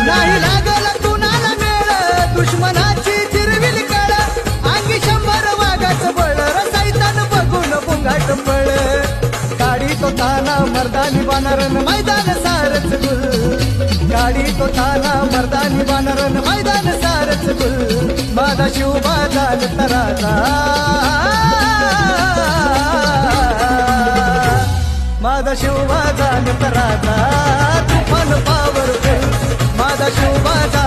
नाही लागल कुणाला मेळ दुश्मनाची चिरविल कळ अंगी 100 वाघाचं बळ रसायतान बघून बुंगाट पळ गाडी तो ताना मर्दानी बानरन मैदान सारच गुल गाडी तो ताना मर्दानी बानरन मैदान सारच गुल माझा शिवबाजान तराजा माझा शिवबाजान तराजा तुफान पावरफुल माझा शिवबाजा